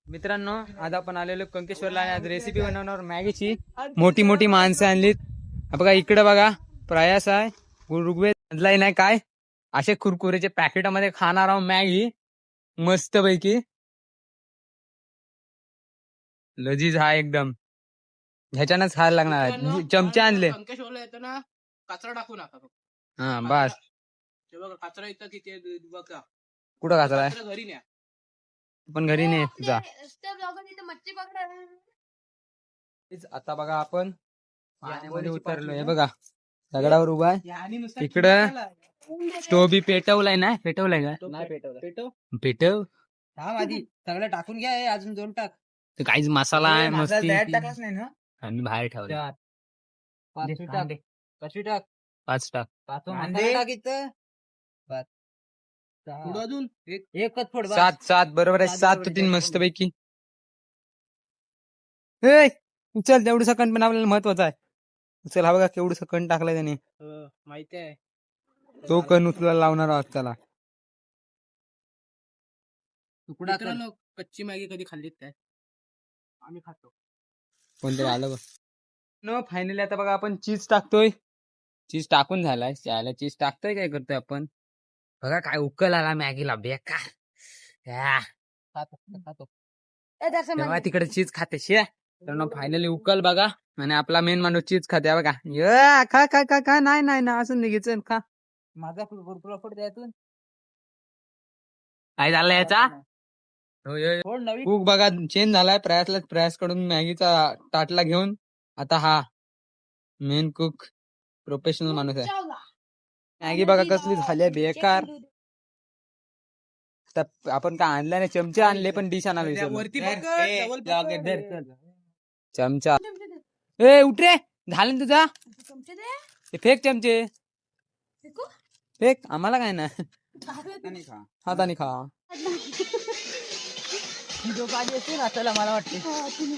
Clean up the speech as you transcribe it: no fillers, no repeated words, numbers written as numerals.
मित्रांनो आज आपण आलेलो कंकेश्वरला आणि आज रेसिपी बनवणार मॅगीची। मोठी मोठी माणसं आणलीत। बघा इकडे बघा प्रयास आहे, ऋग्वेद आणलाय नाही काय असे कुरकुरेचे पॅकेटमध्ये खाणार आहोत मॅगी मस्त पैकी लजीज हा एकदम ह्याच्यानंच खायला लागणार आहे। चमचे आणले कंकेश्वरला येतो ना कचरा टाकू नका हा बस ते बघा कचरा येतं तिथे बघा कुठं कचरा आहे कचरा घरी न्या पण घरी नाही तुझा। मच्छी पकडा आता बघा आपण पाण्यामध्ये उतरलोय बघा दगडावर उभा आहे। इकडं स्टोव बी पेटवलाय ना पेटवलाय का नाही पेटवलं पेटव थांब आधी सगळं टाकून घ्या हे अजून 2 टाक ते काहीच मसाला आहे मस्ती टाकलाच नाही ना आणि बाहेर ठेवलं 5 टाक कशी टाक 5 टाक 5 मसाला टाक इथं पुढं अजून एकच फोड 7 बरोबर आहे 7 तो 3 मस्त पैकी ए उचल तेवढं सकंड पण आपल्याला महत्वाचं आहे। उचल हा बघा केवढं सकंड टाकलाय त्याने माहिती आहे तो कण उचलायला लावणार आहोत त्याला। मित्रांनो कच्ची मॅगी कधी खाल्लीत काय आम्ही खातो कोणतरी आलं बघ नो फायनली आता बघा आपण चीज टाकतोय। चीज टाकून झालाय त्याला चीज टाकतोय काय करतोय आपण बघा काय उकल आला मॅगीला बेकार खातो तेव्हा तिकडे चीज खाते शिया तर फायनली उकल बघा आणि आपला मेन माणूस चीज खाते बघा खा खा खा खा नाही नाही ना असं निघायचं खा माझा भरपूर फोड द्यातून काय झालं याचा फोड नवीन कुक बघा चेंज झालाय प्रयास कडून मॅगीचा ताटला घेऊन आता हा मेन कुक प्रोफेशनल माणूस आहे। मॅगी बघा कसली झाली बेकार आपण काय आणलं नाही चमचे आणले पण डिश आणायला वरती चमचा ए उठ रे झालं ना तुझा चमचे दे फेक चमचे फेकू? फेक आम्हाला काय ना हाताने खा ना चला मला वाटते तुम्ही